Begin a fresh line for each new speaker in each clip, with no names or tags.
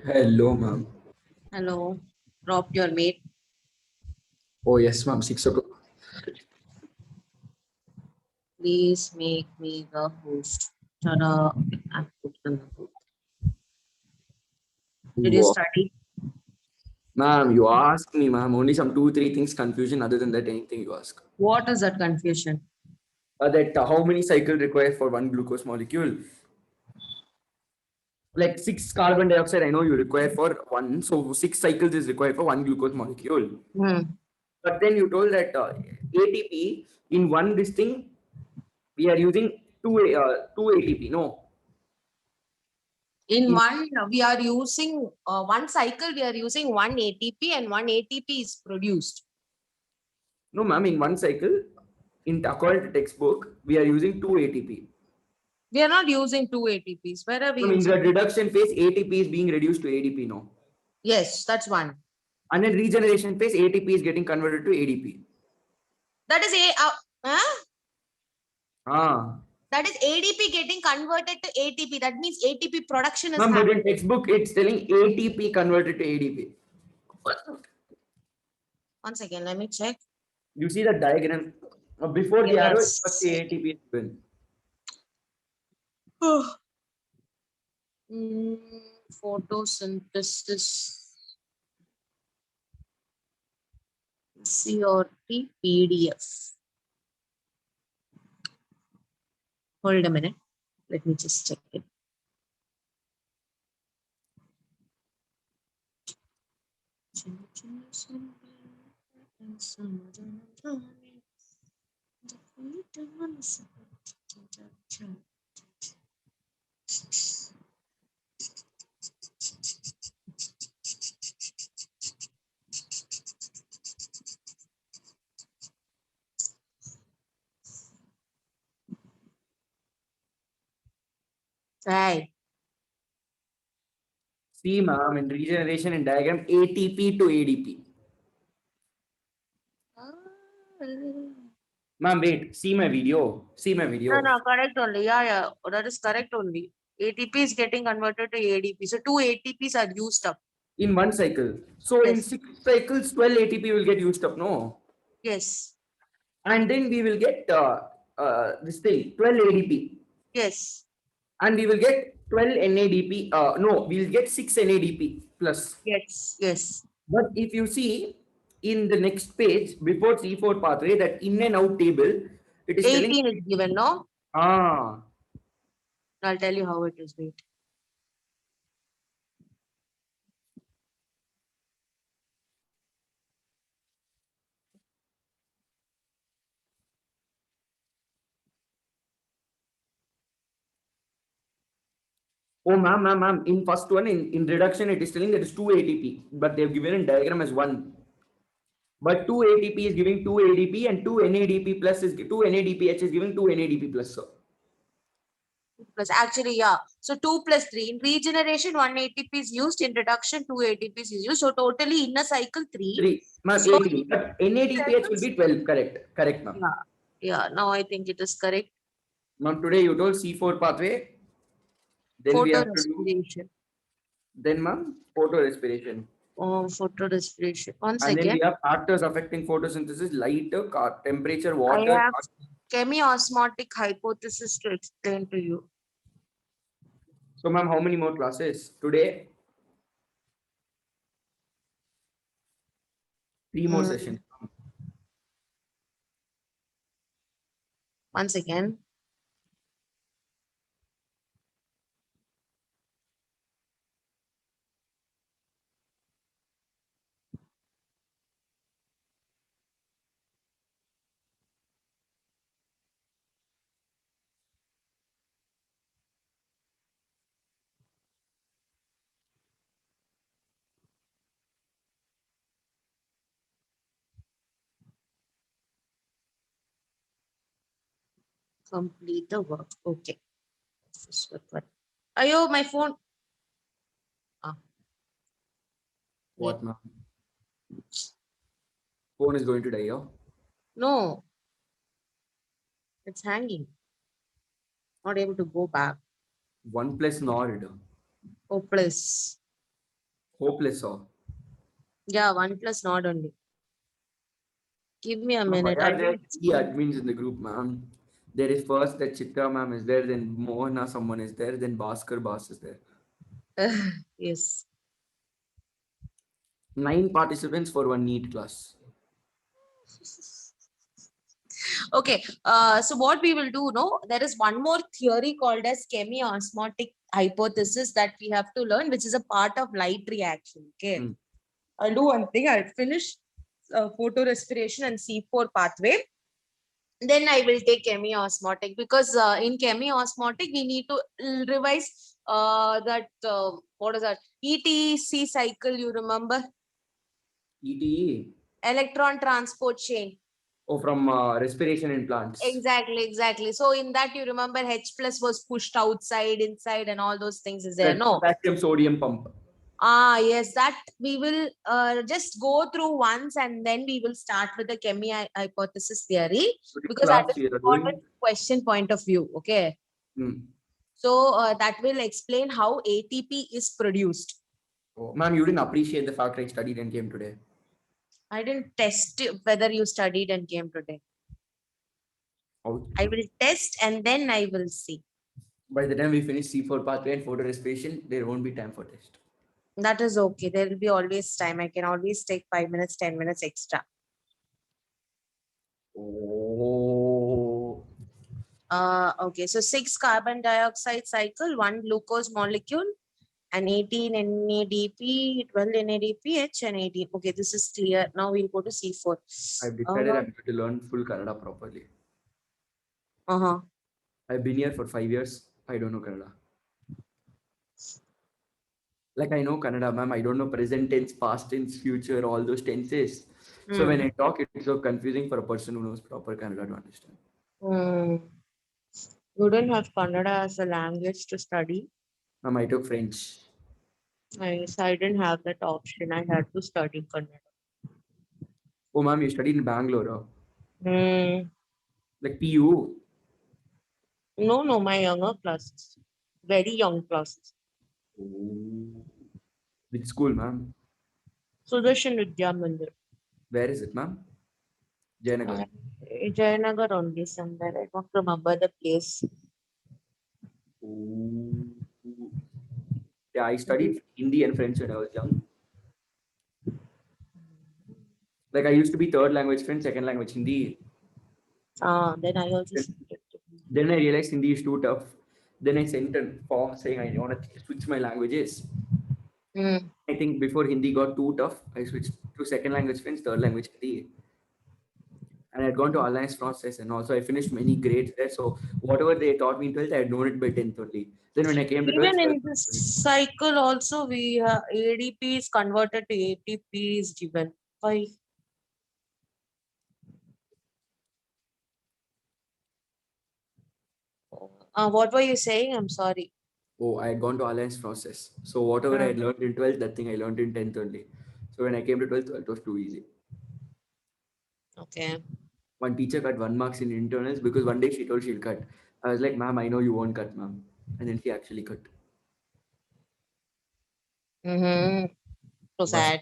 Hello, ma'am.
Hello, dropped your mate.
Oh, yes, ma'am. 6 o'clock.
Please make me the host. Tada, I've put in the book. Did you
Wow.
study?
Ma'am, you ask me, ma'am. Only some two, three things confusion. Other than that, anything you ask.
What is that confusion?
That how many cycles required for one glucose molecule? Like six carbon dioxide, I know you require for one. So six cycles is required for one glucose molecule.
Hmm.
But then you told that ATP in one this thing we are using two ATP. No,
In
in
one, we are using one cycle, we are using one ATP and one ATP is produced.
no, ma'am. In one cycle, in according to textbook, we are using two ATP.
We are not using two ATPs. Where are we
In the
using?
reduction phase, ATP is being reduced to ADP now.
Yes, that's one.
And in regeneration phase, ATP is getting converted to ADP.
That is huh?
Ah.
That is ADP getting converted to ATP. That means ATP production is
Ma'am, but in
happening.
textbook, it's telling ATP converted to ADP.
Once again, let me check.
You see the diagram? Before the arrow, it's first the
Yes.
ATP is given.
Photosynthesis CRT PDF. Hold a minute. Let me just check it. Right.
See, ma'am, in regeneration in diagram, ATP to ADP. Ma'am, wait, see my video. See my video.
No, correct only. Yeah. That is correct only. ATP is getting converted to ADP. So two ATPs are used up.
In one cycle. So in
Yes.
6 cycles, 12 ATP will get used up, no?
Yes.
And then we will get this thing 12 ADP,
Yes.
and we will get 12 NADP. No, we will get 6 NADP plus.
Yes. Yes.
But if you see in the next page before C4 pathway, that in and out table, it is telling
18 is given, no?
ah.
I'll tell you how it is. Wait.
Oh, ma'am. In first one, in reduction, it is telling that it's 2 ATP, but they've given in diagram as one. But 2 ATP is giving 2 ADP, and 2 NADP plus is 2 NADPH is giving 2 NADP plus. So
Plus actually, yeah. So 2 plus 3. In regeneration, 1 ATP is used. In reduction, 2 ATPs is used. So totally in a cycle 3.
3, ma'am,
So
18. But NADPH will be 12. Correct. Correct, ma'am.
yeah. Yeah. Now I think it is correct.
Ma'am, today you told C4 pathway. Then we
Photo
have to do.
respiration.
Then, ma'am, photo respiration.
Oh, photo respiration. Once
And then
again,
we have factors affecting photosynthesis: light, temperature,
I
water.
have chemiosmotic hypothesis to explain to you.
So, ma'am, how many more classes today? 3 more
Hmm.
sessions.
Once again, complete the work. Okay. This is what. Ayo, my phone. Ah, wait.
What, ma'am? Phone is going to die, oh?
No, it's hanging. Not able to go back.
OnePlus Nord.
Oh, plus.
Hopeless or?
Yeah, 1 plus not only. Give me a
Ma'am, why
minute.
are
I
there
will
3
explain.
admins in the group, ma'am? There is first that Chitra ma'am is there, then Mohana someone is there, then Bhaskar Bas is there.
Yes.
9 participants for one NEET class.
Okay. So what we will do, no, there is one more theory called as chemiosmotic hypothesis that we have to learn, which is a part of light reaction. Okay.
Hmm.
I'll do one thing. I'll finish photorespiration and C4 pathway. Then I will take chemiosmotic because in chemiosmotic we need to revise that what is that ETC cycle. You remember
ETE.
electron transport chain.
Oh, from respiration in plants.
Exactly. So in that you remember H plus was pushed outside, inside, and all those things is there.
That
No.
potassium sodium pump.
Ah, yes, that we will just go through once and then we will start with the hypothesis theory
So this
because that
class
is
we are
important
doing.
question point of view. Okay.
Hmm.
So that will explain how ATP is produced.
Oh, ma'am, you didn't appreciate the fact I studied and came today.
I didn't test whether you studied and came today.
Oh.
I will test and then I will see.
By the time we finish C4 pathway and photo respiration, there won't be time for test.
That is okay. There will be always time. I can always take 5 minutes, 10 minutes extra.
Oh.
Okay, so 6 carbon dioxide cycle, 1 glucose molecule, and 18 NADP, 12 NADPH, and 18. Okay, this is clear. Now we'll go to C4.
I've decided I'm going to learn full Kannada properly.
Uh-huh.
I've been here for 5 years. I don't know Kannada. Like I know Kannada, ma'am. I don't know present tense, past tense, future, all those tenses. So when I talk, it's so confusing for a person who knows proper Kannada to understand.
You don't have Kannada as a language to study.
Ma'am, I took French.
I didn't have that option. I had to study Kannada.
Oh, ma'am, you studied in Bangalore.
Mm.
Like PU.
No, my younger classes. Very young classes.
Oh. Which school, ma'am?
Sudarshan Vidya Mandir.
Where is it, ma'am? Jayanagar.
Jayanagar only somewhere. I don't remember the place.
Oh. Yeah, I studied Hindi and French when I was young. Like I used to be third language French, second language Hindi.
Then I also
Then
sent it to him.
then I realized Hindi is too tough. Then I sent a form saying I want to switch my languages. I think before Hindi got too tough, I switched to second language French, third language Hindi. And I'd gone to Alliance Francaise and also I finished many grades there. So whatever they taught me in 12th, I had known it by 10th only. Then when I came to 12th,
Even in this cycle also we have ADP is converted to ATP is given. Why? What were you saying? I'm sorry.
oh, I had gone to Alliance Francaise. So whatever I had learned in 12th, that thing I learned in 10th only. So when I came to 12th, it was too easy.
Okay.
One teacher cut 1 marks in internals because one day she told she'll cut. I was like, ma'am, I know you won't cut, ma'am. And then she actually cut.
So
Worst,
sad.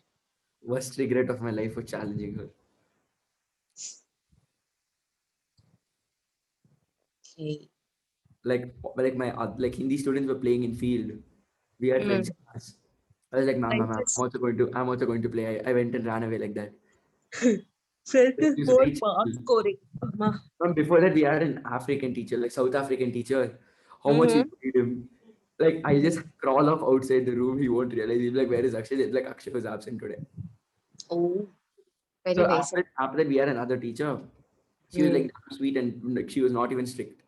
worst regret of my life for challenging her.
Okay.
Like Hindi students were playing in field. We had French class. I was like, ma'am,
Princess.
I'm also going to play. I went and ran away like that.
Princess
She was
more
very
mark
chill.
scoring.
Ma'am, before that, we had an African teacher, like South African teacher. How much
Mm-hmm.
you need him? Like, I'll just crawl off outside the room. He won't realize. He'll be like, where is Akshay? They'll be like, Akshay was absent today.
Oh, very
So
nice.
after that, we had another teacher. She was like sweet and like she was not even strict.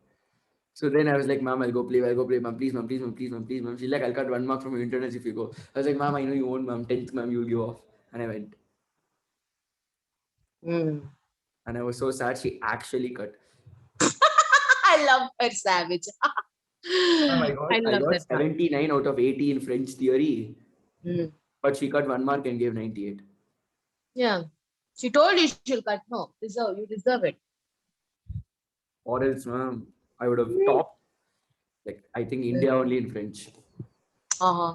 So then I was like, ma'am, I'll go play. I'll go play, ma'am. Please, ma'am, please, ma'am, please, ma'am, please, ma'am. She's like, I'll cut 1 mark from your internals if you go. I was like, ma'am, I know you won't, ma'am. 10th, ma'am, you'll give off. And I went.
Mm.
And I was so sad. She actually cut.
I love her savage.
Ma'am,
I
I
love
got
that one.
79 out of 80 in French theory,
Mm.
but she cut 1 mark and gave 98.
Yeah. She told you she'll cut. No, you deserve it.
Or else, ma'am, I would have topped. Like, I think India only in French.
Uh-huh.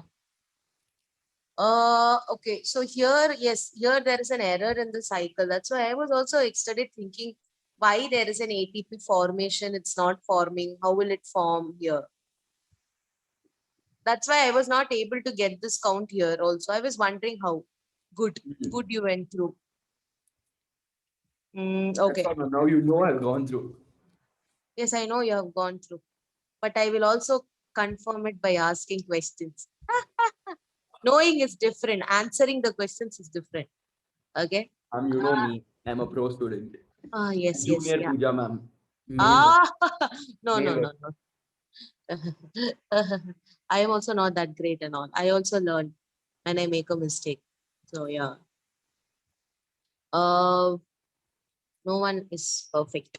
Okay. So here, yes, here there is an error in the cycle. That's why I was also yesterday thinking why there is an ATP formation. It's not forming. How will it form here? That's why I was not able to get this count here also. I was wondering how. Good. Good you went through.
That's
Okay.
all, ma'am. Now you know I've gone through.
Yes, I know you have gone through. But I will also confirm it by asking questions. Knowing is different. Answering the questions is different. Okay.
You know me. I'm a pro student.
Yes, yes,
Junior
yeah.
Pooja, ma'am. Nailed it.
Ah, no, no,
Nailed
no,
it.
no. I am also not that great and all. I also learn when I make a mistake. So yeah. No one is perfect.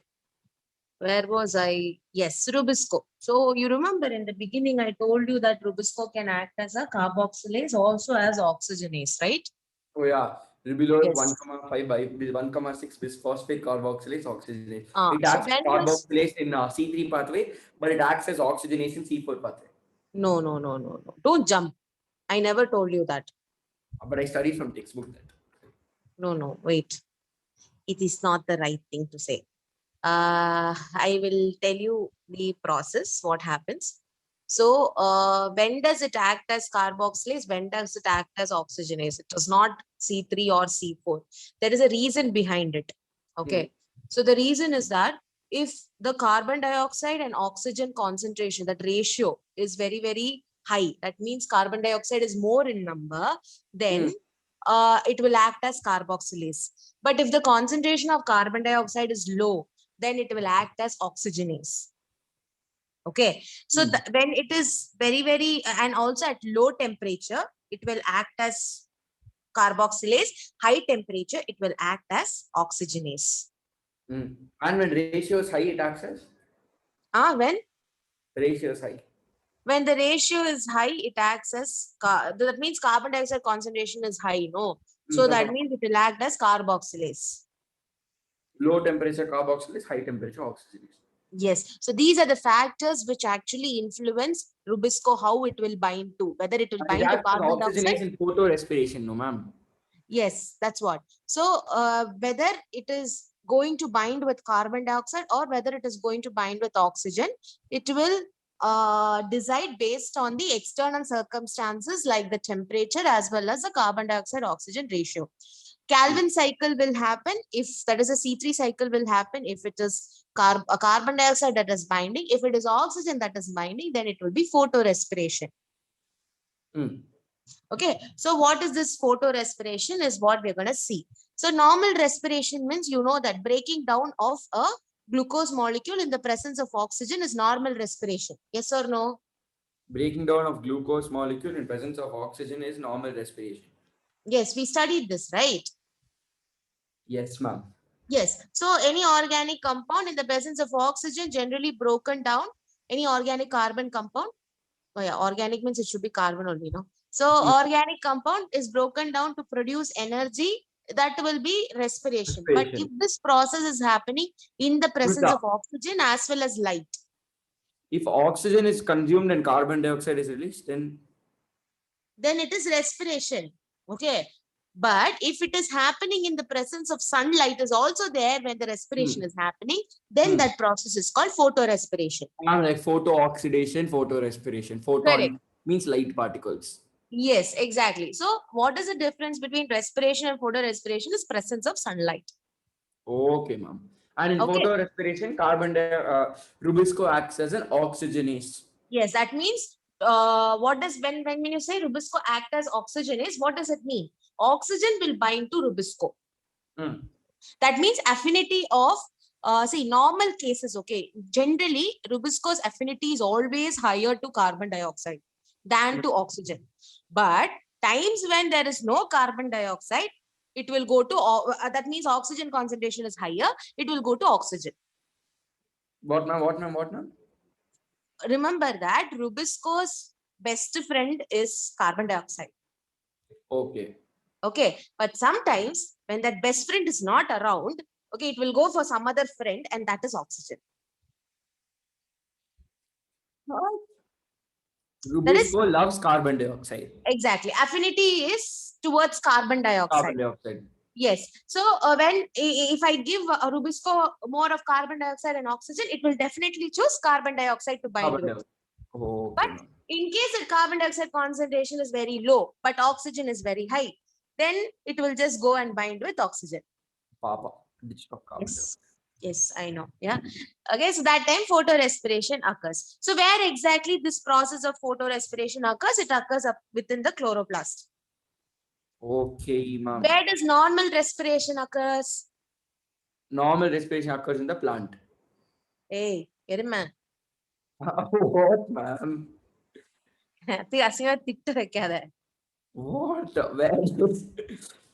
Where was I? Yes, Rubisco. So you remember in the beginning, I told you that Rubisco can act as a carboxylase, also as oxygenase, right?
Oh yeah. Ribulose
Yes.
1,5 by 1,6 bisphosphate carboxylase oxygenase. It
So
acts as
when does
carboxylase in C3 pathway, but it acts as oxygenase in C4 pathway.
no, no, no, no, no. Don't jump. I never told you that.
But I studied from textbook that.
No, no, wait. It is not the right thing to say. I will tell you the process, what happens. So when does it act as carboxylase? When does it act as oxygenase? It does not C3 or C4. There is a reason behind it. Okay. So the reason is that if the carbon dioxide and oxygen concentration, that ratio is very, very high, that means carbon dioxide is more in number, then it will act as carboxylase. But if the concentration of carbon dioxide is low, then it will act as oxygenase. Okay. So when it is very, very, and also at low temperature, it will act as carboxylase. High temperature, it will act as oxygenase.
And when ratio is high, it acts as?
When?
Ratio is high.
When the ratio is high, it acts as, that means carbon dioxide concentration is high, no? So that means it will act as carboxylase.
Low temperature carboxylase, high temperature oxygenase.
Yes. So these are the factors which actually influence Rubisco, how it will bind to, whether it will bind to carbon dioxide.
Oxygenase in photorespiration, no ma'am.
Yes, that's what. So whether it is going to bind with carbon dioxide or whether it is going to bind with oxygen, it will decide based on the external circumstances like the temperature as well as the carbon dioxide oxygen ratio. Calvin cycle will happen if that is a C3 cycle will happen if it is a carbon dioxide that is binding. If it is oxygen that is binding, then it will be photorespiration. Okay, so what is this photorespiration is what we're going to see. So normal respiration means you know that breaking down of a glucose molecule in the presence of oxygen is normal respiration. Yes or no?
Breaking down of glucose molecule in presence of oxygen is normal respiration.
Yes, we studied this, right?
Yes, ma'am.
Yes. So any organic compound in the presence of oxygen generally broken down. Any organic carbon compound. Oh yeah, organic means it should be carbon only, no? So organic compound is broken down to produce energy. That will be respiration. But if this process is happening in the presence of oxygen as well as light.
If oxygen is consumed and carbon dioxide is released, then
it is respiration. Okay. But if it is happening in the presence of sunlight is also there when the respiration is happening, then that process is called photorespiration.
Like photooxidation, photorespiration. Photon means light particles.
Yes, exactly. So what is the difference between respiration and photorespiration is presence of sunlight.
Okay, ma'am. And in photorespiration, Rubisco acts as an oxygenase.
Yes, that means what does when you say Rubisco act as oxygenase, what does it mean? Oxygen will bind to Rubisco. That means affinity of see normal cases. Okay, generally Rubisco's affinity is always higher to carbon dioxide than to oxygen. But times when there is no carbon dioxide, it will go to that means oxygen concentration is higher. It will go to oxygen.
What now?
Remember that Rubisco's best friend is carbon dioxide.
Okay.
Okay. But sometimes when that best friend is not around, okay, it will go for some other friend and that is oxygen.
Rubisco loves carbon dioxide.
Exactly. Affinity is towards carbon dioxide.
Carbon dioxide.
Yes. So if I give Rubisco more of carbon dioxide and oxygen, it will definitely choose carbon dioxide to bind
Carbon
with.
dioxide. Oh,
But
okay, ma'am.
in case the carbon dioxide concentration is very low, but oxygen is very high, then it will just go and bind with oxygen.
Papa. Stop carbon dioxide.
Yes. Yes, I know. Yeah. Okay, so that time photorespiration occurs. So where exactly this process of photorespiration occurs? It occurs up within the chloroplast.
Okay, ma'am.
Where does normal respiration occurs?
Normal respiration occurs in the plant.
Hey, man.
What, ma'am?
திட்டு வைக்காத.
What? Where does,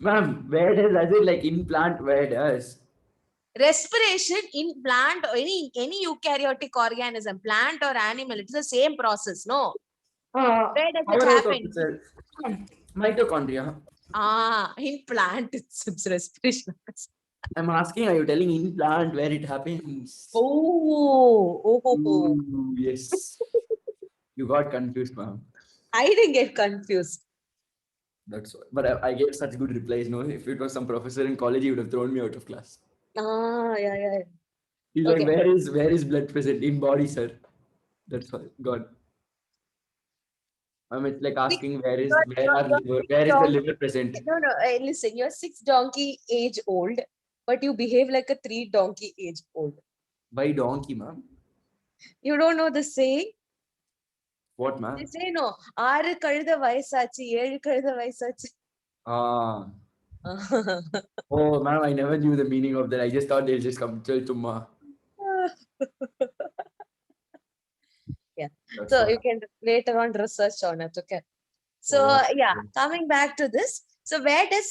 ma'am, where does, as in like in plant, where does?
Respiration in plant or any eukaryotic organism, plant or animal, it's the same process, no? Where does it
Powerhouse
happen?
officer. Mitochondria.
In plant, it's respiration.
I'm asking, are you telling in plant where it happens?
Oh.
Ooh, yes. You got confused, ma'am.
I didn't get confused.
That's why. But I gave such good replies. No, if it was some professor in college, he would have thrown me out of class.
Yeah.
He's
Okay.
like, where is blood present in body, sir? That's why. God. It's like asking where is the liver present?
No. Listen, you're 6 donkey age old, but you behave like a 3 donkey age old.
Why donkey, ma'am?
You don't know the saying?
What, ma'am?
They say no. 6 கழுத வயசாச்சு 7 கழுத வயசாச்சு.
Ah. Oh, ma'am, I never knew the meaning of that. I just thought they'll just come tell Tumma.
Yeah.
That's
So
what.
you can later on research on it. Okay. So
Okay.
yeah, coming back to this. So where does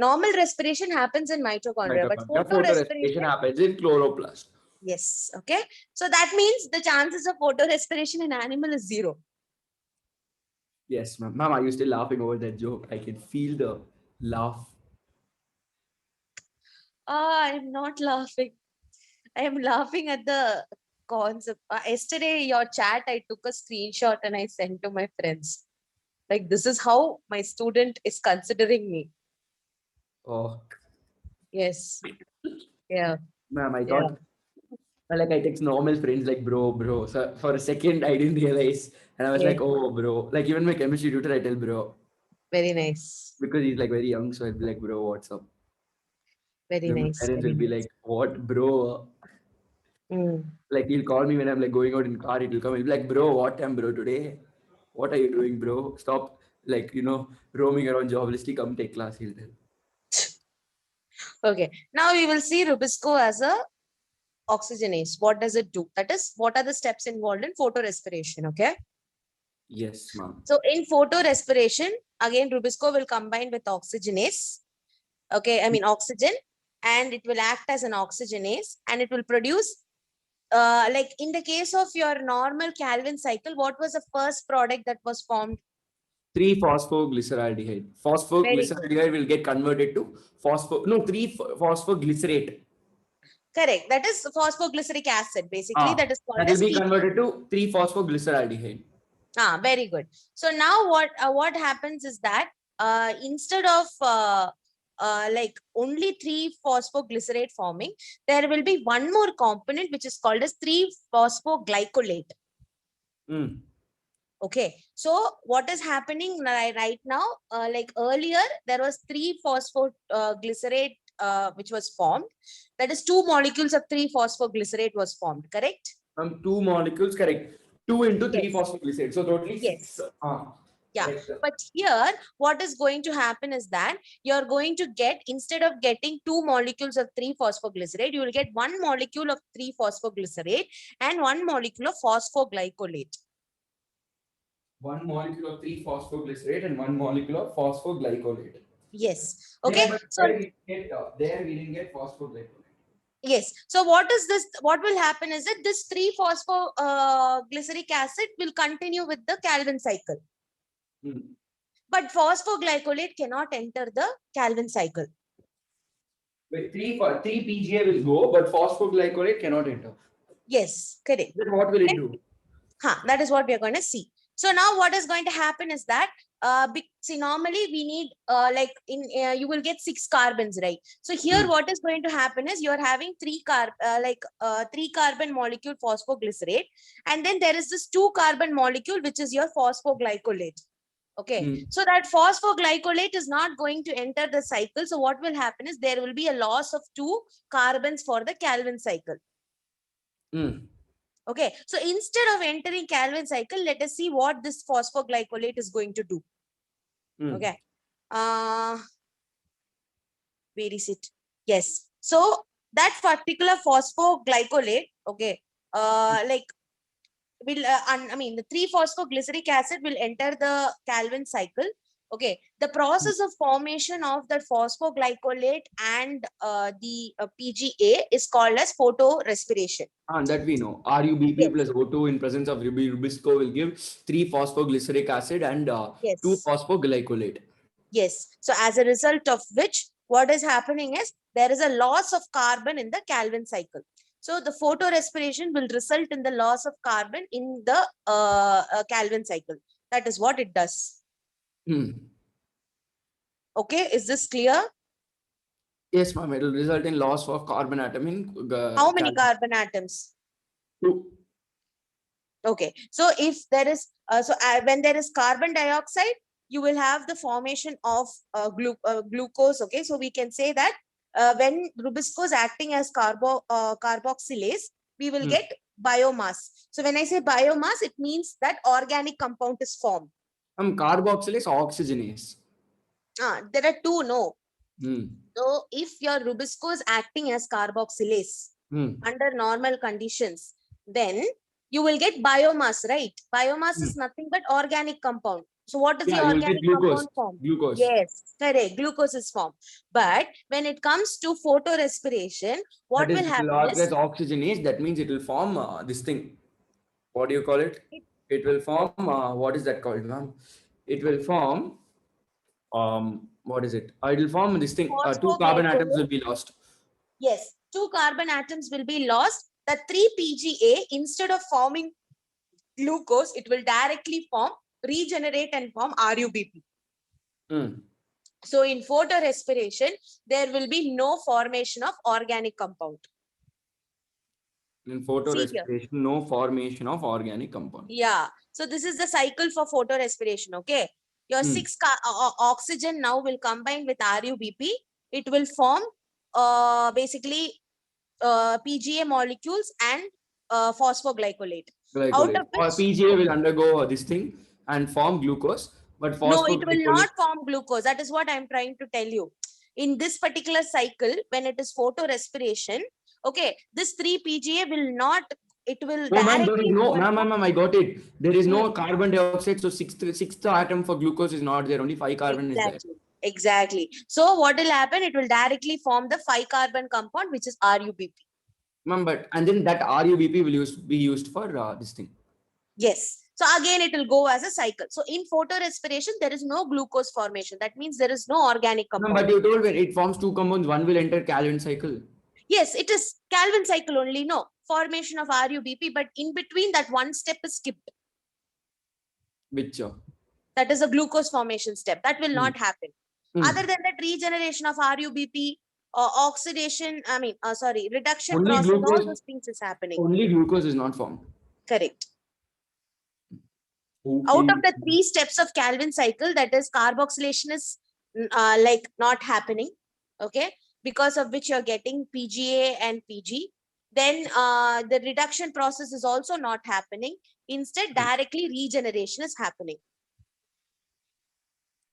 normal respiration happens in mitochondria, but
Mitochondria.
photorespiration,
Photorespiration happens in chloroplast.
yes. Okay. So that means the chances of photorespiration in animal is 0.
Yes, ma'am. Ma'am, are you still laughing over that joke? I can feel the laugh.
I'm not laughing. I am laughing at the concept. Yesterday, your chat, I took a screenshot and I sent to my friends. Like, this is how my student is considering me.
Oh,
Yes. Yeah.
ma'am, I thought like I text normal friends like bro. So for a second I didn't realize, and I was
Yeah.
like, oh bro. Like even my chemistry tutor, I tell bro
Very nice.
because he's like very young, so I'd be like, bro, what's up?
Very
Then my
nice.
parents
Very
will be
nice.
like, what, bro? Like he'll call me when I'm like going out in car. He'll come. He'll be like, bro, what time, bro? Today, what are you doing, bro? Stop, like roaming around joblessly. Come take class. He'll tell.
Okay. Now we will see Rubisco as a oxygenase. What does it do? That is, what are the steps involved in photorespiration? Okay.
Yes, ma'am.
So in photorespiration, again, Rubisco will combine with oxygenase. Okay, I mean oxygen, and it will act as an oxygenase, and it will produce, like in the case of your normal Calvin cycle, what was the first product that was formed?
3-phosphoglyceraldehyde. Phosphoglyceraldehyde will get converted to 3-phosphoglycerate.
Correct. That is phosphoglyceric acid, basically. That is called
That will
as
be
PG.
converted to 3-phosphoglyceraldehyde.
Very good. So now what happens is that instead of like only 3-phosphoglycerate forming, there will be one more component which is called as 3-phosphoglycolate. Okay, so what is happening right now? Like earlier, there was 3-phosphoglycerate which was formed. That is 2 molecules of 3-phosphoglycerate was formed. Correct?
2 molecules, correct. 2 into 3
Yes.
phosphoglycerate. So totally 6.
Yes. Yeah,
Correct.
but here what is going to happen is that you're going to get, instead of getting 2 molecules of 3-phosphoglycerate, you will get 1 molecule of 3-phosphoglycerate and 1 molecule of phosphoglycolate.
1 molecule of 3-phosphoglycerate and 1 molecule of phosphoglycolate.
Yes. Okay.
Yeah,
So
there we didn't get phosphoglycolate.
yes. So what is this? What will happen is that this 3-phosphoglyceric acid will continue with the Calvin cycle. But phosphoglycolate cannot enter the Calvin cycle.
Wait, 3 PGA will go, but phosphoglycolate cannot enter.
Yes, correct.
Then what will it do?
That is what we are going to see. So now what is going to happen is that see, normally we need you will get 6 carbons, right? So here what is going to happen is you're having 3 carbon molecule phosphoglycerate, and then there is this 2 carbon molecule which is your phosphoglycolate. Okay, so that phosphoglycolate is not going to enter the cycle. So what will happen is there will be a loss of 2 carbons for the Calvin cycle. Okay, so instead of entering Calvin cycle, let us see what this phosphoglycolate is going to do. Okay, where is it? Yes, so that particular phosphoglycolate, okay, the 3-phosphoglyceric acid will enter the Calvin cycle. Okay, the process of formation of the phosphoglycolate and the PGA is called as photorespiration.
And that we know. RuBP
Yes.
plus O2 in presence of Rubisco will give 3-phosphoglyceric acid and
Yes.
2-phosphoglycolate.
Yes. So as a result of which, what is happening is there is a loss of carbon in the Calvin cycle. So the photorespiration will result in the loss of carbon in the Calvin cycle. That is what it does. Okay, is this clear?
Yes, ma'am. It will result in loss of carbon atom in
how many carbon atoms?
2.
Okay, so if there is when there is carbon dioxide, you will have the formation of glucose. Okay, so we can say that when Rubisco is acting as carboxylase, we will get biomass. So when I say biomass, it means that organic compound is formed.
Carboxylase or oxygenase?
There are two, no. So if your Rubisco is acting as carboxylase under normal conditions, then you will get biomass, right? Biomass is nothing but organic compound. So what is the organic compound form?
Glucose.
Yes, correct. Glucose is formed. But when it comes to photorespiration, what will happen is
oxygenase. That means it will form this thing. What do you call it? It will form what is that called, ma'am? It will form what is it? It will form this thing. 2 carbon atoms will be lost.
Yes, 2 carbon atoms will be lost. The 3-PGA, instead of forming glucose, it will directly regenerate and form RuBP. So in photorespiration, there will be no formation of organic compound.
In photorespiration, no formation of organic compound.
Yeah. So this is the cycle for photorespiration. Okay. Your 6 oxygen now will combine with RuBP. It will form basically PGA molecules and phosphoglycolate. Out of which,
PGA will undergo this thing and form glucose, but
no, it will not form glucose. That is what I'm trying to tell you. In this particular cycle, when it is photorespiration, okay, this 3-PGA will not. It will directly.
Ma'am, I got it. There is no carbon dioxide, so sixth atom for glucose is not there. Only 5 carbon is there.
Exactly. So what will happen? It will directly form the 5 carbon compound, which is RuBP.
Ma'am, and then that RuBP will be used for this thing.
Yes. So again, it will go as a cycle. So in photorespiration, there is no glucose formation. That means there is no organic compound.
No, but you told when it forms 2 compounds, one will enter Calvin cycle.
Yes, it is Calvin cycle only. No formation of RuBP, but in between that one step is skipped.
Which?
That is a glucose formation step. That will not happen. Other than that, regeneration of RuBP, oxidation, reduction
only
process,
glucose,
all those things is happening.
Only glucose is not formed.
Correct. Okay. Out of the 3 steps of Calvin cycle, that is carboxylation is not happening. Okay. Because of which you're getting PGA and PG. Then the reduction process is also not happening. Instead, directly regeneration is happening.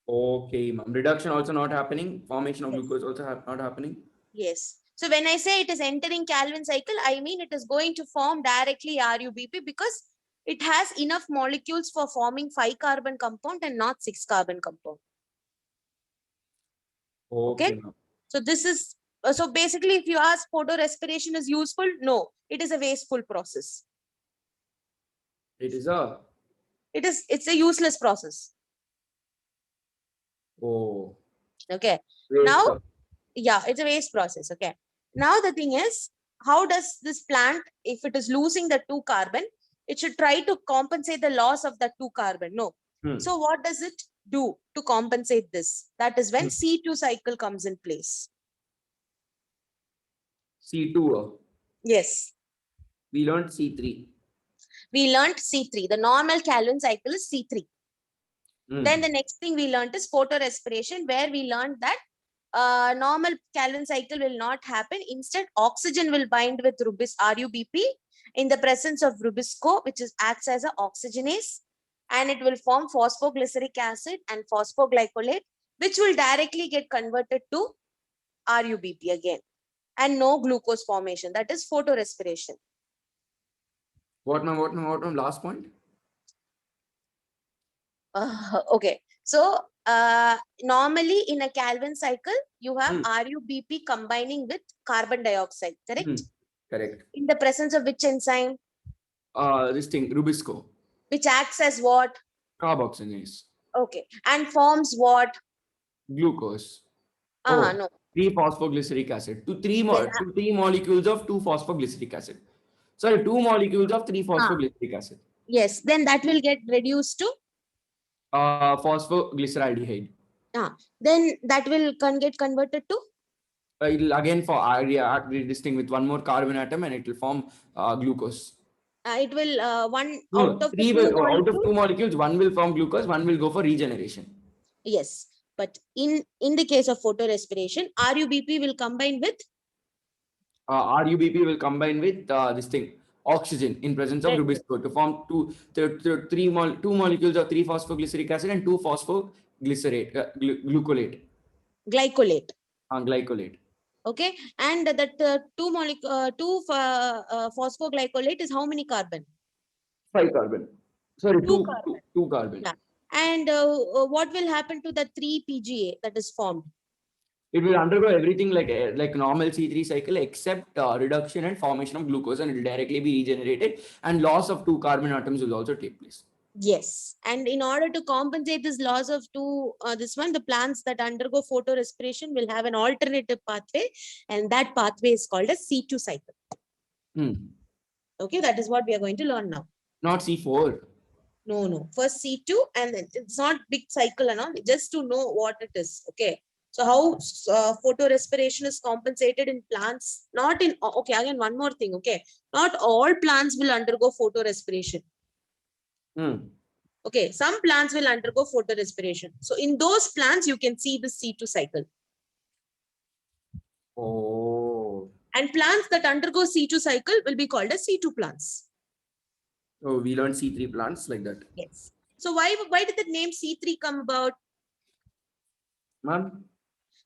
Okay, ma'am. Reduction also not happening. Formation of glucose also not happening.
Yes. So when I say it is entering Calvin cycle, I mean it is going to form directly RuBP because it has enough molecules for forming 5 carbon compound and not 6 carbon compound. Okay. So this is so basically, if you ask photorespiration is useful, no, it is a wasteful process.
It's
a useless process.
Oh.
Okay. Now, yeah, it's a waste process. Okay. Now the thing is, how does this plant, if it is losing the 2 carbon, It should try to compensate the loss of that 2 carbon. No. So what does it do to compensate this? That is when C2 cycle comes in place.
C2.
Yes.
We learned C3.
We learned C3. The normal Calvin cycle is C3. Then the next thing we learned is photorespiration, where we learned that normal Calvin cycle will not happen. Instead, oxygen will bind with RuBP in the presence of Rubisco, which acts as an oxygenase, and it will form phosphoglyceric acid and phosphoglycolate, which will directly get converted to RuBP again, and no glucose formation. That is photorespiration.
What now? Last point.
Okay. So normally in a Calvin cycle, you have RuBP combining with carbon dioxide, correct?
Correct.
In the presence of which enzyme?
This thing, Rubisco.
Which acts as what?
Carboxylase.
Okay. And forms what?
Glucose.
No.
3-phosphoglyceric acid. To three molecules of 2-phosphoglyceric acid. Sorry, 2 molecules of 3-phosphoglyceric acid.
Yes. Then that will get reduced to?
Phosphoglyceraldehyde.
Then that will get converted to?
It'll again react this thing with one more carbon atom, and it will form glucose.
It will
out of 2 molecules, one will form glucose, one will go for regeneration.
Yes, but in the case of photorespiration, RuBP will combine with?
RuBP will combine with this thing, oxygen, in presence of Rubisco, to form 2 molecules of 3-phosphoglyceric acid and 2-phosphoglycerate glucolate.
Glycolate.
Glycolate.
Okay, and that 2 phosphoglycolate is how many carbon?
5 carbon. Sorry, 2 carbon.
Yeah. And what will happen to the 3 PGA that is formed?
It will undergo everything like normal C3 cycle, except reduction and formation of glucose, and it will directly be regenerated, and loss of 2 carbon atoms will also take place.
Yes, and in order to compensate this loss of the plants that undergo photorespiration will have an alternative pathway, and that pathway is called a C2 cycle. Okay, that is what we are going to learn now.
Not C4.
No. First C2, and then it's not big cycle and all, just to know what it is. Okay. So how photorespiration is compensated in plants? Not in, okay, again, one more thing. Okay. Not all plants will undergo photorespiration. Okay. Some plants will undergo photorespiration. So in those plants, you can see the C2 cycle.
Oh.
And plants that undergo C2 cycle will be called as C2 plants.
Oh, we learned C3 plants like that.
Yes. So why did the name C3 come about?
Ma'am?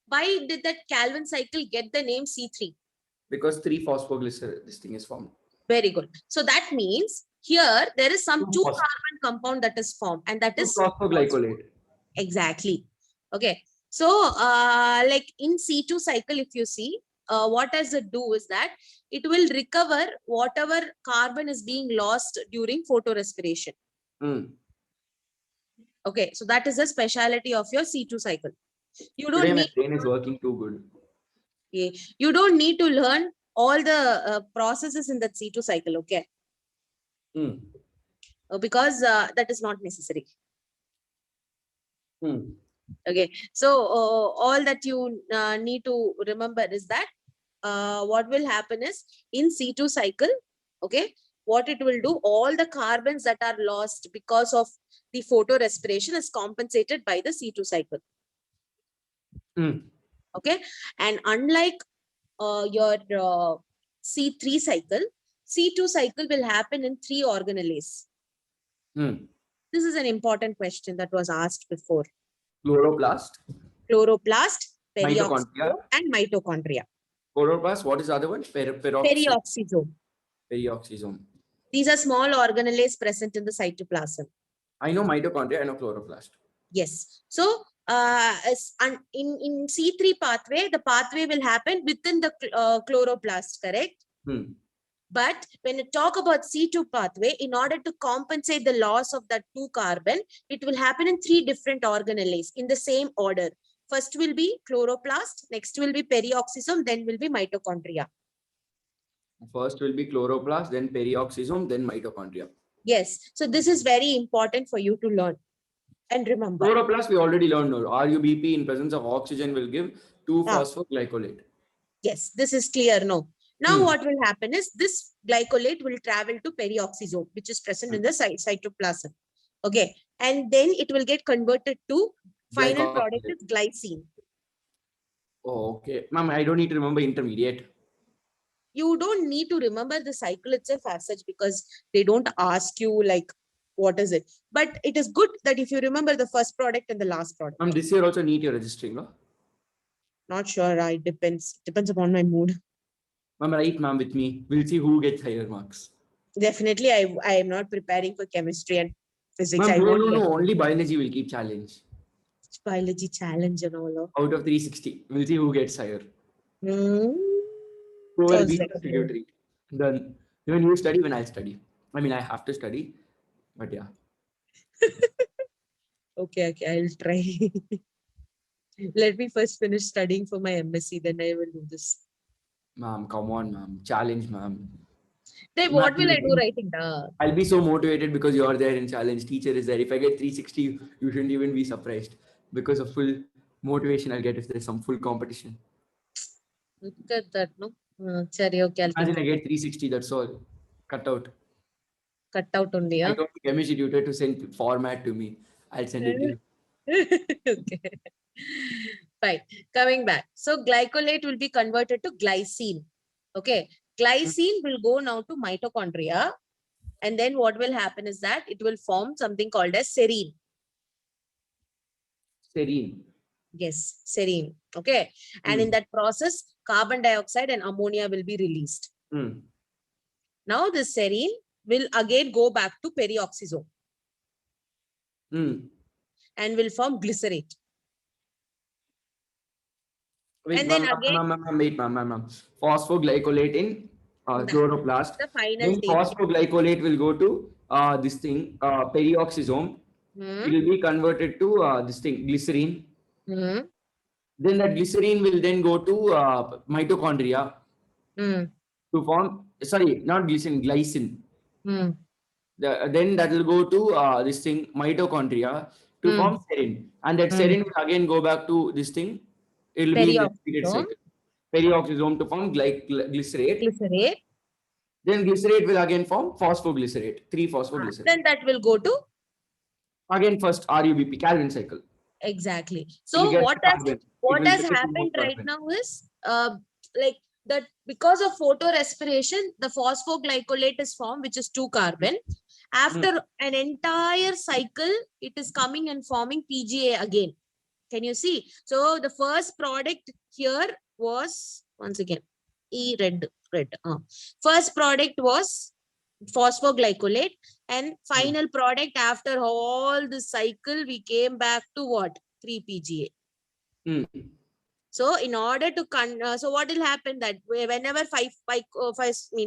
Why did that Calvin cycle get the name C3?
Because 3-phosphoglycerate, this thing is formed.
Very good. So that means here there is some 2-carbon compound that is formed, and that is
phosphoglycolate.
Exactly. Okay. So like in C2 cycle, if you see, what does it do is that it will recover whatever carbon is being lost during photorespiration. Okay, so that is the speciality of your C2 cycle. You don't
Today
need.
My brain is working too good.
Okay. You don't need to learn all the processes in that C2 cycle. Okay. Because that is not necessary. Okay. So all that you need to remember is that what will happen is in C2 cycle, okay, what it will do, all the carbons that are lost because of the photorespiration is compensated by the C2 cycle. Okay. And unlike your C3 cycle, C2 cycle will happen in 3 organelles. This is an important question that was asked before.
Chloroplast,
perioxisome, and mitochondria.
Chloroplast, what is the other one?
Perioxisome. These are small organelles present in the cytoplasm.
I know mitochondria, I know chloroplast.
Yes. So in C3 pathway, the pathway will happen within the chloroplast, correct? But when you talk about C2 pathway, in order to compensate the loss of that 2 carbon, it will happen in 3 different organelles in the same order. First will be chloroplast, next will be perioxisome, then will be mitochondria.
First will be chloroplast, then perioxisome, then mitochondria.
Yes. So this is very important for you to learn and remember.
Chloroplast we already learned now. RuBP in presence of oxygen will give 2
Ah.
phosphoglycolate.
Yes, this is clear. No. Now
Hmm.
what will happen is this glycolate will travel to perioxysome, which is present in the cytoplasm. Okay. And then it will get converted to final product
Glycosylate.
is glycine.
Oh, okay. Ma'am, I don't need to remember intermediate.
You don't need to remember the cycle itself as such because they don't ask you like what is it. But it is good that if you remember the first product and the last product.
Ma'am, this year also need your registering, no?
Not sure. It depends upon my mood.
Ma'am, write ma'am with me. We'll see who gets higher marks.
Definitely, I am not preparing for chemistry and physics.
Ma'am,
I won't get
no. Only biology will keep challenge.
biology challenge and all.
Out of 360. We'll see who gets higher.
Hmm.
Who will
Sounds
be
like a plan.
substitutory. Then when you study, when I study. I mean, I have to study, but yeah.
Okay, I'll try. Let me first finish studying for my MSc, then I will do this.
Ma'am, come on, ma'am. Challenge, ma'am.
Then what will I do writing down?
I'll be so motivated because you're there in challenge. Teacher is there. If I get 360, you shouldn't even be surprised because of full motivation I'll get if there's some full competition.
Look at that, no? Sorry, okay, I'll
Imagine
think.
I get 360, that's all. Cut out.
Cut out only,
I
yeah?
told the chemistry tutor to send format to me. I'll send it to you.
Okay. Fine. Coming back. So glycolate will be converted to glycine. Okay. Glycine will go now to mitochondria. And then what will happen is that it will form something called as serine.
Serine.
Yes, serine. Okay. And in that process, carbon dioxide and ammonia will be released. Now the serine will again go back to perioxysome and will form glycerate.
Wait,
and then
wait, ma'am. Phosphoglycolate in chloroplast.
the final
Then
table.
phosphoglycolate will go to this thing, perioxysome. It will be converted to this thing, glycerine. Then that glycerine will then go to mitochondria to form, sorry, not glycerine, glycine. Then that will go to this thing, mitochondria to form serine. And that serine will again go back to this thing. It will be in the repeated cycle. Perioxysome to form glycerate. Then glycerate will again form phosphoglycerate, 3-phosphoglycerate.
Then that will go to
again first RuBP, Calvin cycle.
Exactly. So what has happened right now is like that because of photorespiration, the phosphoglycolate is formed, which is 2 carbon. After an entire cycle, it is coming and forming PGA again. Can you see? So the first product here was, once again, red. First product was phosphoglycolate, and final product after all the cycle, we came back to what? 3-PGA. So in order to so what will happen that whenever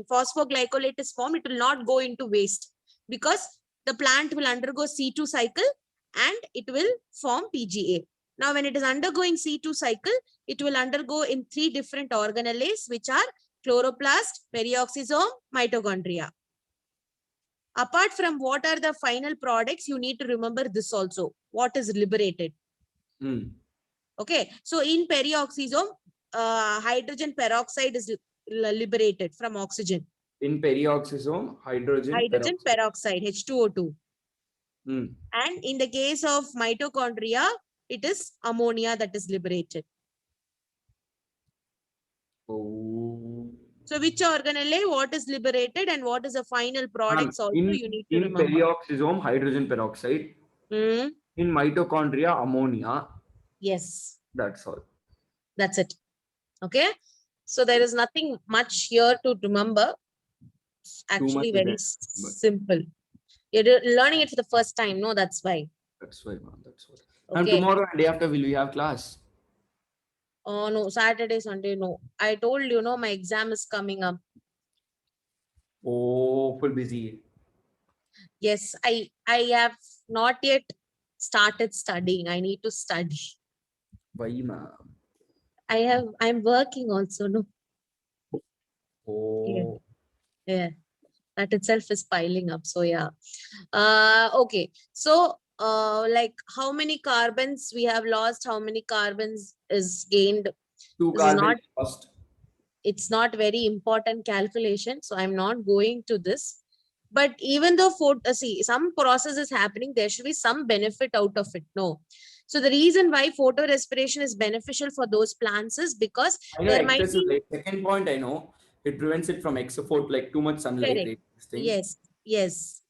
phosphoglycolate is formed, it will not go into waste because the plant will undergo C2 cycle and it will form PGA. Now, when it is undergoing C2 cycle, it will undergo in 3 different organelles, which are chloroplast, perioxysome, mitochondria. Apart from what are the final products, you need to remember this also. What is liberated? Okay, so in perioxysome, hydrogen peroxide is liberated from oxygen. In
perioxysome, hydrogen
peroxide, H2O2. And in the case of mitochondria, it is ammonia that is liberated. So which organelle, what is liberated and what is the final products also you need to remember.
In perioxysome, hydrogen peroxide. In mitochondria, ammonia.
Yes.
That's all.
That's it. Okay. So there is nothing much here to remember. It's actually very simple. You're learning it for the first time. No, that's why.
That's why, ma'am. That's what.
Okay.
And tomorrow and day after, will we have class?
Oh, no. Saturday, Sunday, no. I told you, no, my exam is coming up.
Oh, full busy.
Yes, I have not yet started studying. I need to study.
Why, ma'am?
I'm working also, no.
Oh.
Yeah. That itself is piling up. So yeah. Okay. So like how many carbons we have lost, how many carbons is gained?
2
This is not,
carbons lost.
it's not very important calculation. So I'm not going to this. But even though see, some process is happening, there should be some benefit out of it. No. So the reason why photo respiration is beneficial for those plants is because
I know
there might
excessive
be,
light. Second point, I know it prevents it from exfoliate, like too much sunlight.
correct.
Right? This thing.
Yes, yes.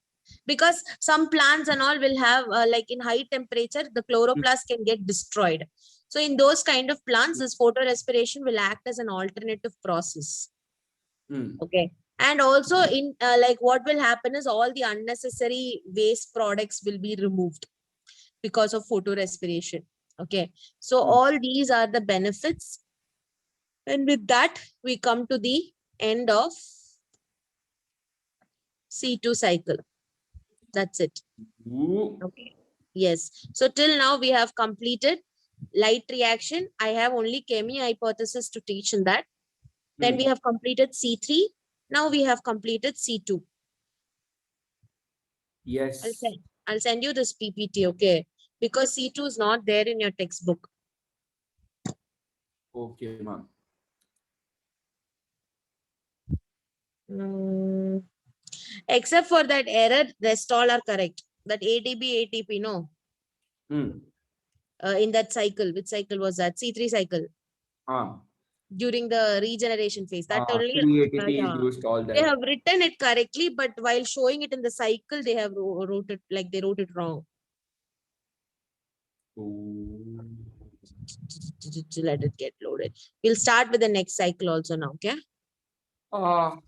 Because some plants and all will have like in high temperature, the chloroplast can get destroyed. So in those kind of plants, this photo respiration will act as an alternative process.
Hmm.
Okay. And also in like what will happen is all the unnecessary waste products will be removed because of photo respiration. Okay. So
Hmm.
all these are the benefits. And with that, we come to the end of C2 cycle. That's it.
Ooh.
Okay. Yes. So till now we have completed light reaction. I have only chemi hypothesis to teach in that. Then
Hmm.
we have completed C3. Now we have completed C2.
Yes.
I'll send you this PPT, okay? Because C2 is not there in your textbook.
Okay, ma'am.
Except for that error, rest all are correct. That ATP, ATP, no.
Hmm.
In that cycle, which cycle was that? C3 cycle.
Ah.
During the regeneration phase. That only,
3 ATP is
yeah.
used, all
They
that.
have written it correctly, but while showing it in the cycle, they have wrote it like they wrote it wrong.
Ooh.
Let it get loaded. We'll start with the next cycle also now, okay?
Ah.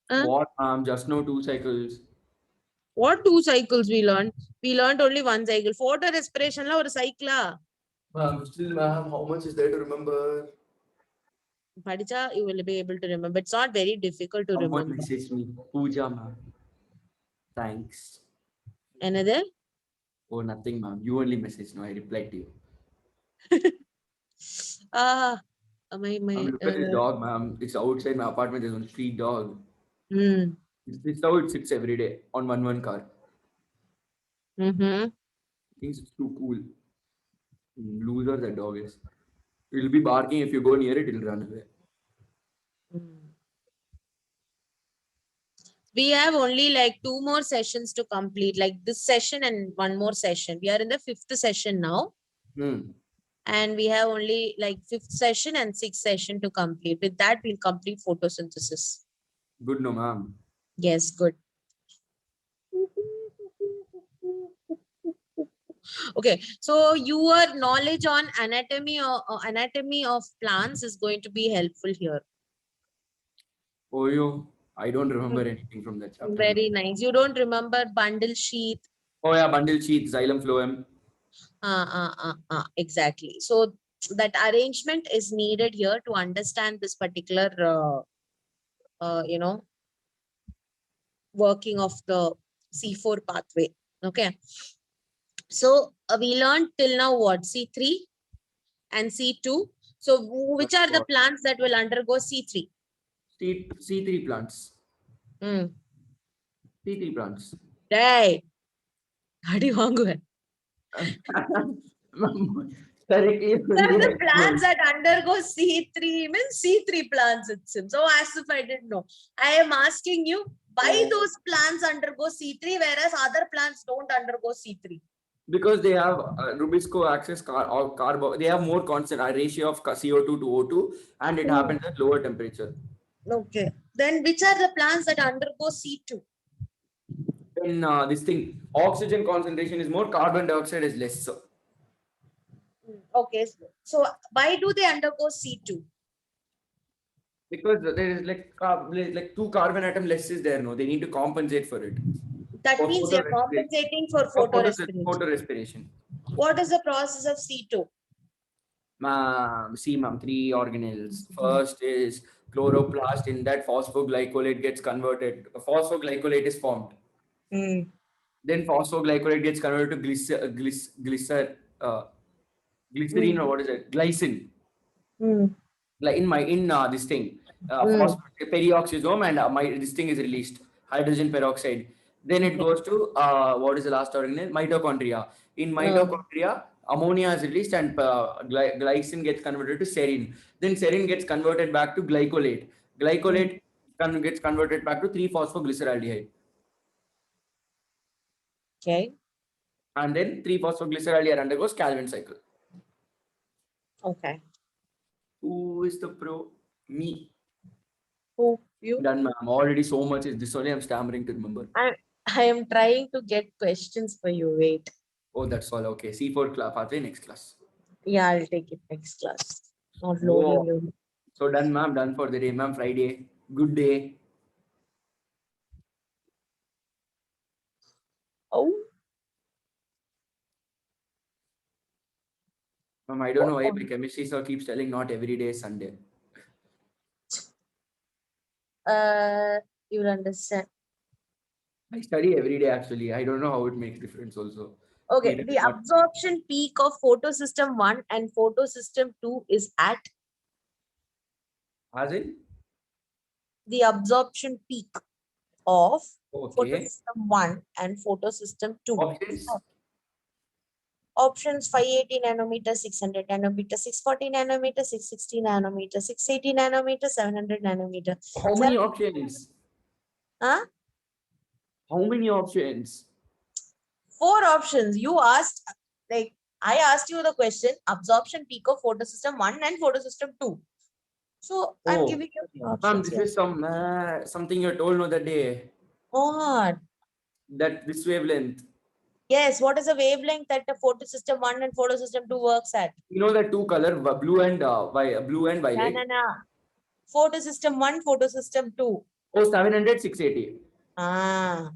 What? Just now 2 cycles.
What 2 cycles we learned? We learned only 1 cycle. Photo respiration la or cycle.
Ma'am, still, ma'am, how much is there to remember?
Padicha, you will be able to remember. It's not very difficult to
Someone
remember.
messaged me. Pooja, ma'am. Thanks.
Another?
Oh, nothing, ma'am. You only messaged. No, I replied to you.
Ah,
Ma'am, look at this dog, ma'am. It's outside my apartment. There's one street dog.
hmm.
It's how it sits every day on one car.
Mm-hmm.
Thinks it's too cool. Loser that dog is. It'll be barking if you go near it. It'll run away.
We have only like 2 more sessions to complete, like this session and 1 more session. We are in the 5th session now.
Hmm.
And we have only like 5th session and 6th session to complete. With that, we'll complete photosynthesis.
Good, no, ma'am.
Yes, good. Okay, so your knowledge on anatomy of plants is going to be helpful here.
Oh, yo. I don't remember anything from that chapter, ma'am.
Very nice. You don't remember bundle sheath?
Oh, yeah. Bundle sheath, xylem phloem.
Exactly. So that arrangement is needed here to understand this particular, you know, working of the C4 pathway. Okay. So we learned till now what? C3 and C2. So which are the plants that will undergo C3?
C3 plants.
Hmm.
C3 plants.
Right. Hadi wangu hai.
Correctly.
The plants that undergo C3 means C3 plants itself. So as if I didn't know. I am asking you why those plants undergo C3 whereas other plants don't undergo C3.
Because they have Rubisco access or carbo, they have more constant ratio of CO2 to O2, and it happens at lower temperature.
Okay. Then which are the plants that undergo C2?
Then this thing, oxygen concentration is more, carbon dioxide is less.
Okay. So why do they undergo C2?
Because there is like 2 carbon atom less is there. No, they need to compensate for it.
That
For
means they're compensating for photorespiration.
Photorespiration.
What is the process of C2?
See, ma'am, 3 organelles. First is chloroplast. In that, phosphoglycolate gets converted. Phosphoglycolate is formed. Then phosphoglycolate gets converted to glycerine, or what is it? Glycine. Like in this thing. Peroxisome, and this thing is released, hydrogen peroxide. Then it
Okay.
goes to what is the last organelle? Mitochondria. In mitochondria, ammonia is released, and glycine gets converted to serine. Then serine gets converted back to glycolate. Glycolate gets converted back to 3-phosphoglyceraldehyde.
Okay.
And then 3-phosphoglyceraldehyde undergoes Calvin cycle.
Okay.
Who is the pro? Me.
Who you?
Done, ma'am. Already so much is this only I'm stammering to remember.
I am trying to get questions for you. Wait.
Oh, that's all. Okay. C4 pathway next class.
Yeah, I'll take it next class. Not
Oh,
loading.
so done, ma'am. Done for the day, ma'am. Friday. Good day.
Oh.
Ma'am, I don't know why my chemistry sir keeps telling not every day is Sunday.
You'll understand.
I study every day actually. I don't know how it makes difference also.
Okay,
Even
the
if not,
absorption peak of photosystem 1 and photosystem 2 is at
as in?
the absorption peak of
Okay.
photosystem 1 and photosystem 2.
Options?
Options 580 nanometer, 600 nanometer, 640 nanometer, 660 nanometer, 680 nanometer, 700 nanometer.
How many options?
Huh?
How many options?
4 options. You asked, like, I asked you the question, absorption peak of photosystem 1 and photosystem 2. So I'm
Oh,
giving you the
ma'am,
options
this
here.
is something you told no that day.
What?
That this wavelength.
Yes, what is the wavelength that the photosystem 1 and photosystem 2 works at?
You know the two color blue and blue and
No,
violet.
no, no. Photosystem 1, photosystem 2.
Oh, 700, 680.
Ah,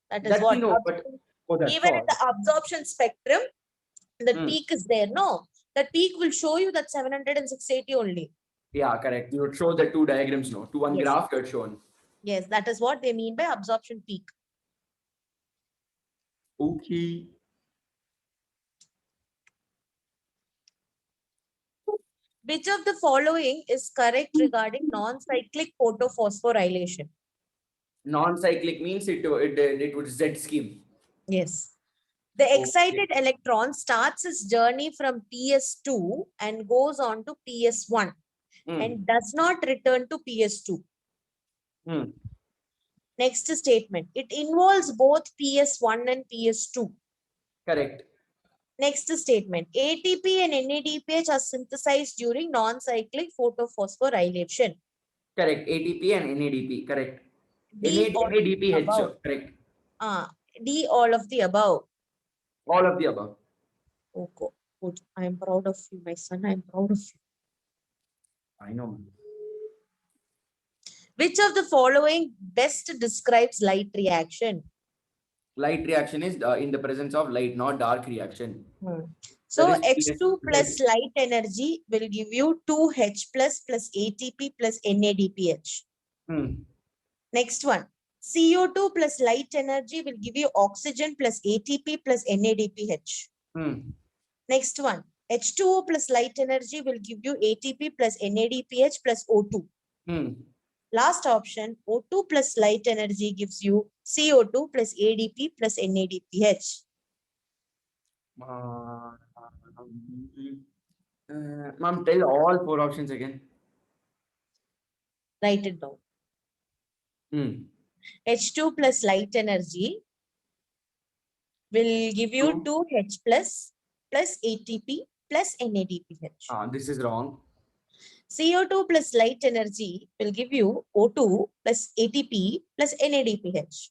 that is
That we
what.
know, but oh, that's
Even in
all.
the absorption spectrum, the
Hmm.
peak is there. No, that peak will show you that 700 and 680 only.
Yeah, correct. You would show the two diagrams, no, to one
Yes.
graph that's shown.
Yes, that is what they mean by absorption peak.
Okay.
Which of the following is correct regarding non-cyclic photophosphorylation?
Non-cyclic means it would Z scheme.
Yes. The
Okay.
excited electron starts its journey from PS2 and goes on to PS1 and does not return to PS2. Next statement. It involves both PS1 and PS2.
Correct.
Next statement. ATP and NADPH are synthesized during non-cyclic photophosphorylation.
Correct. ATP and NADP. Correct.
D all
NADPH.
above.
Correct.
D all of the above.
All of the above.
Okay, good. I am proud of you, my son. I am proud of you.
I know.
Which of the following best describes light reaction?
Light reaction is in the presence of light, not dark reaction.
So
That is
H2 plus light energy will give you 2H plus ATP plus NADPH. Next one. CO2 plus light energy will give you oxygen plus ATP plus NADPH. Next one. H2O plus light energy will give you ATP plus NADPH plus O2. Last option, O2 plus light energy gives you CO2 plus ADP plus NADPH.
Ma'am, tell all 4 options again.
Write it down. H2 plus light energy will give you 2H plus ATP plus NADPH.
This is wrong.
CO2 plus light energy will give you O2 plus ATP plus NADPH.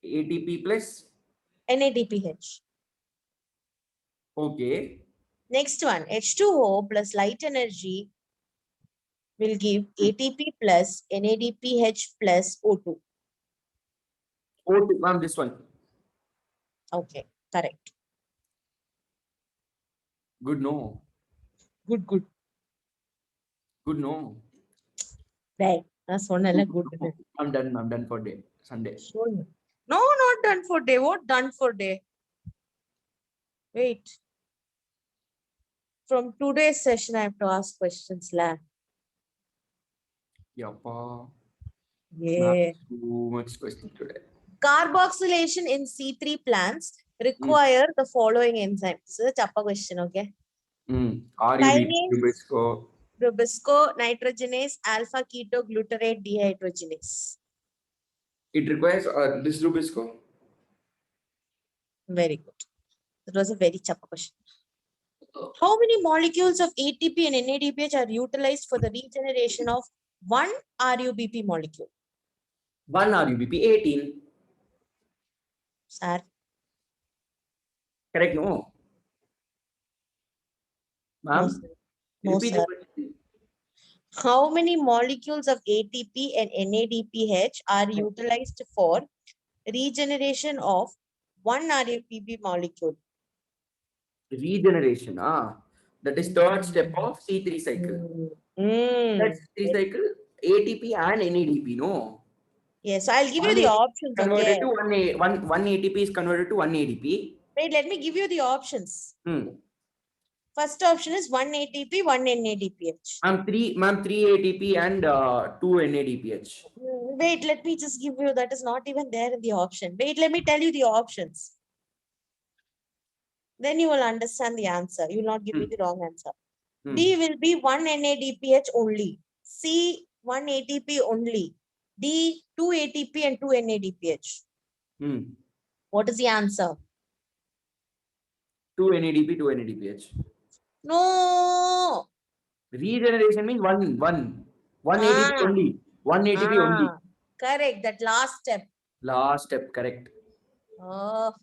ATP plus
NADPH.
Okay.
Next one, H2O plus light energy will give ATP plus NADPH plus O2.
O2, ma'am, this one.
Okay, correct.
Good, no.
Good, good.
Good, no.
Right. That's one good.
No. I'm done for day. Sunday.
No, not done for day. What done for day? Wait. From today's session, I have to ask questions, la.
Yappa.
Yeah.
Too much question today.
Carboxylation in C3 plants require the following enzymes. This is a chappa question, okay?
RUB,
Kinase,
Rubisco.
rubisco, nitrogenase, alpha keto glutarate dehydrogenase.
It requires this Rubisco.
Very good. That was a very chappa question. How many molecules of ATP and NADPH are utilized for the regeneration of one RUBP molecule?
One RUBP, 18.
Sir,
Correct, no?
no,
Ma'am,
sir. No,
repeat the
sir.
question.
How many molecules of ATP and NADPH are utilized for regeneration of one RUBP molecule?
Regeneration, that is third step of C3 cycle. That's C3 cycle, ATP and NADP, no?
Yes, so I'll give you
One
the
ATP
options,
converted
okay?
to one ATP is converted to one ADP.
Wait, let me give you the options.
Hmm.
First option is 1 ATP, 1 NADPH.
Ma'am, 3 ATP and 2 NADPH.
Wait, let me just give you, that is not even there in the option. Wait, let me tell you the options. Then you will understand the answer. You will not give me the wrong answer. D will be 1 NADPH only. C, 1 ATP only. D, 2 ATP and 2 NADPH. What is the answer?
2 NADP, 2 NADPH.
No.
Regeneration means one ATP only. One ATP only.
Correct. That last step.
Last step, correct.
Oh.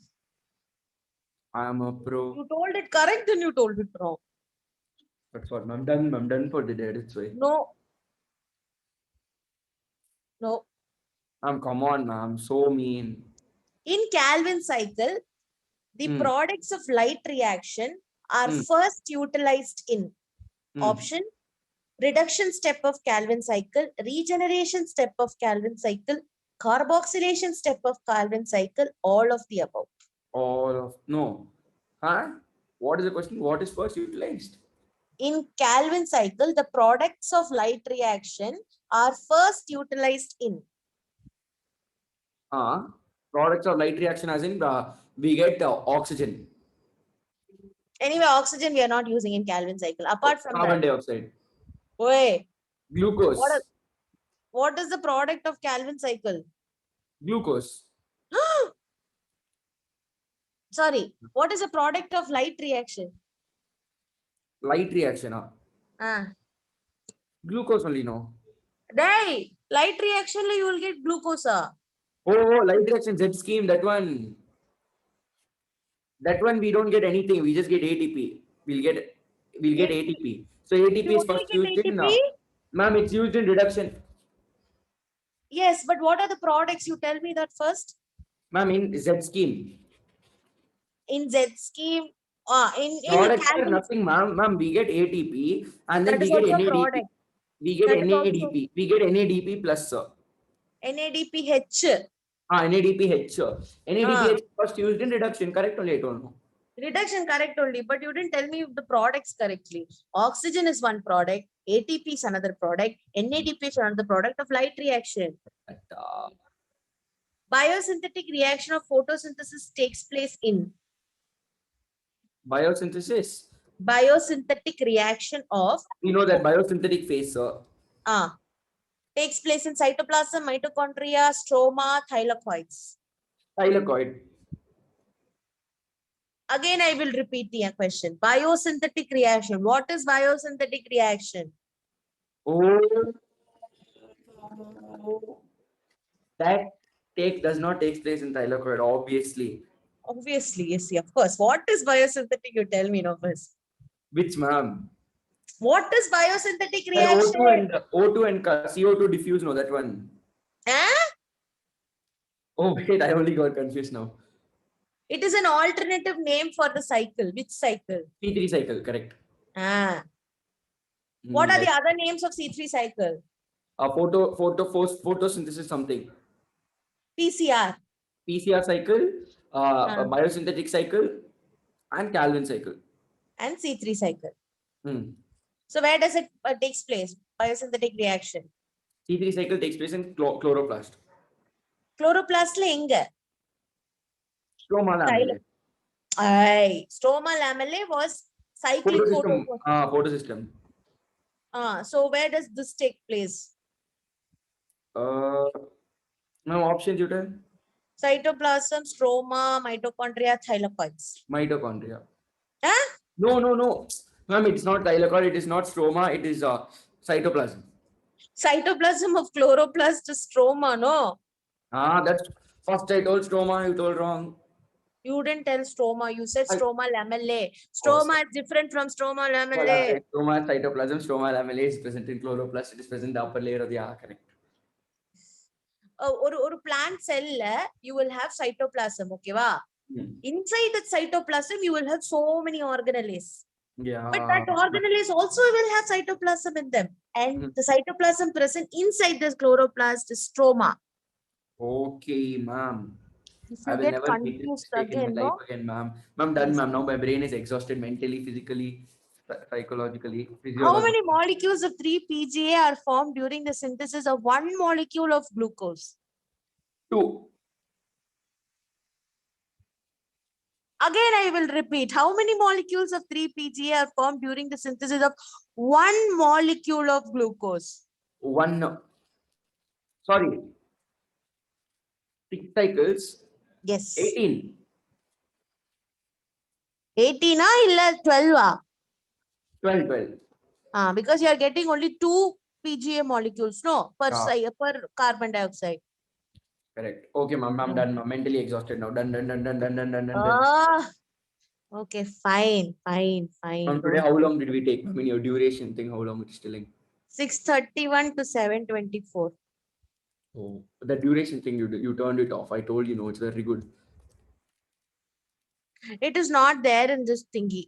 I am a pro.
You told it correct, then you told it wrong.
That's what I'm done for the day. That's why.
No. No.
Come on, ma'am. So mean.
In Calvin cycle, the products of light reaction are first utilized in option reduction step of Calvin cycle, regeneration step of Calvin cycle, carboxylation step of Calvin cycle, all of the above.
All of no. Huh? What is the question? What is first utilized?
In Calvin cycle, the products of light reaction are first utilized in
products of light reaction, as in we get oxygen.
Anyway, oxygen we are not using in Calvin cycle. Apart from
carbon
that,
dioxide.
wait,
Glucose.
What is the product of Calvin cycle?
Glucose.
Sorry, what is the product of light reaction?
Light reaction. Glucose only, no?
Light reaction, you will get glucose.
Oh, light reaction, Z scheme, that one. That one we don't get anything. We just get ATP. We'll get ATP. So ATP is first used in. Ma'am, it's used in reduction.
Yes, but what are the products? You tell me that first.
Ma'am, in Z scheme.
In Z scheme, in
products are nothing, ma'am. Ma'am, we get ATP and then we get NADP. We get NADP. We get NADP plus, sir.
NADPH.
NADPH. NADPH first used in reduction, correct only? I don't know.
Reduction correct only, but you didn't tell me the products correctly. Oxygen is one product, ATP is another product, NADP is another product of light reaction. Biosynthetic reaction of photosynthesis takes place in
biosynthesis.
Biosynthetic reaction of
we know that biosynthetic phase, sir.
Takes place in cytoplasm, mitochondria, stroma, thylakoids.
Thylakoid.
Again, I will repeat the question. Biosynthetic reaction. What is biosynthetic reaction?
That does not take place in thylakoid, obviously.
Obviously, yes, of course. What is biosynthetic? You tell me now first.
Which, ma'am?
What is biosynthetic reaction?
O2 and CO2 diffuse, no, that one. Oh, wait, I only got confused now.
It is an alternative name for the cycle. Which cycle?
C3 cycle, correct.
What are the other names of C3 cycle?
Photosynthesis something.
PCR.
PCR cycle, biosynthetic cycle, and Calvin cycle.
And C3 cycle.
Hmm.
So where does it takes place? Biosynthetic reaction.
C3 cycle takes place in chloroplast.
Chloroplastல எங்க?
Stroma lamellae.
Stroma lamellae was cyclic
Photosystem.
photo.
Photosystem.
So where does this take place?
Now options you tell.
Cytoplasm, stroma, mitochondria, thylakoids.
Mitochondria.
Huh?
No. Ma'am, it's not thylakoid, it is not stroma, it is cytoplasm.
Cytoplasm of chloroplast is stroma, no?
That's first I told stroma, you told wrong.
You didn't tell stroma, you said
I-
stroma lamellae.
Oh,
Stroma is different from stroma lamellae.
Stroma, cytoplasm, stroma lamellae is present in chloroplast, it is present in the upper layer of the correct.
ஒரு plant cell you will have cytoplasm, okay va? Inside that cytoplasm you will have so many organelles.
Yeah.
But that organelles also will have cytoplasm in them. And the cytoplasm present inside this chloroplast is stroma.
Okay, ma'am.
If
I
you
will
get
never make this
confused
mistake in my
again,
life
no?
again, ma'am. Ma'am, done,
Yes.
ma'am. Now my brain is exhausted mentally, physically, psychologically,
How
physiologically.
many molecules of 3-PGA are formed during the synthesis of one molecule of glucose?
2.
Again, I will repeat. How many molecules of 3-PGA are formed during the synthesis of one molecule of glucose?
1. Sorry. 6 cycles.
Yes.
18.
18 illa 12
12.
Because you are getting only 2 PGA molecules, no, per per carbon dioxide.
Correct. Okay, ma'am. I'm done. I'm mentally exhausted now. Done.
Okay, fine.
Ma'am, today how long did we take? I mean, your duration thing, how long it is telling?
6:31 to 7:24.
Oh, the duration thing, you turned it off. I told you, no, it's very good.
It is not there in this thingy.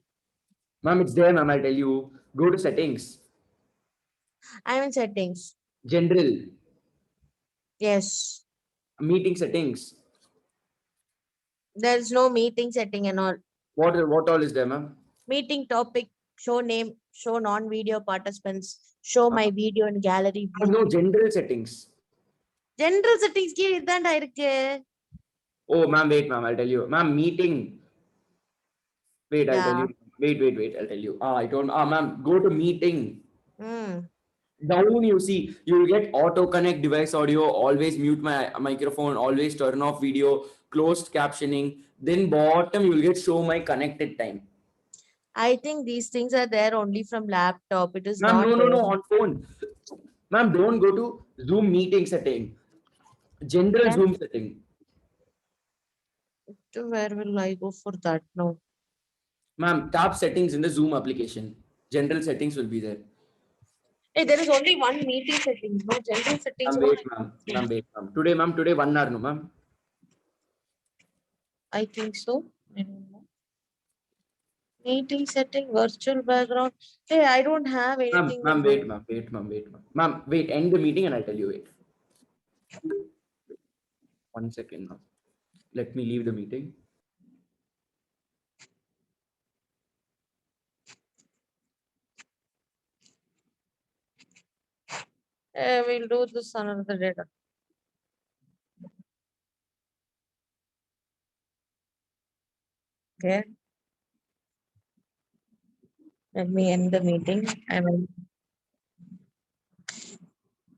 Ma'am, it's there, ma'am. I'll tell you. Go to settings.
I'm in settings.
General.
Yes.
Meeting settings.
There's no meeting setting and all.
What all is there, ma'am?
Meeting topic, show name, show non-video participants, show my video in gallery view.
No, general settings.
General settings கீழ இதான்டா இருக்கு.
Oh, ma'am, wait, ma'am. I'll tell you. Ma'am, meeting. Wait, I'll tell you. Wait. I'll tell you. I told, ma'am, go to meeting. Down you see, you will get auto connect device audio, always mute my microphone, always turn off video, closed captioning. Then bottom you will get show my connected time.
I think these things are there only from laptop. It is
Ma'am,
not.
No, on phone. Ma'am, don't go to Zoom meeting setting. General Zoom setting.
Where will I go for that now?
Ma'am, tap settings in the Zoom application. General settings will be there.
Hey, there is only one meeting setting. No general settings.
Wait, ma'am. Today 1 hour, no, ma'am.
I think so. I don't know. Meeting setting, virtual background. Hey, I don't have anything.
Ma'am, wait, ma'am. Ma'am, wait, end the meeting and I'll tell you. Wait. 1 second, ma'am. Let me leave the meeting.
We'll do this another day. Okay. Let me end the meeting. I will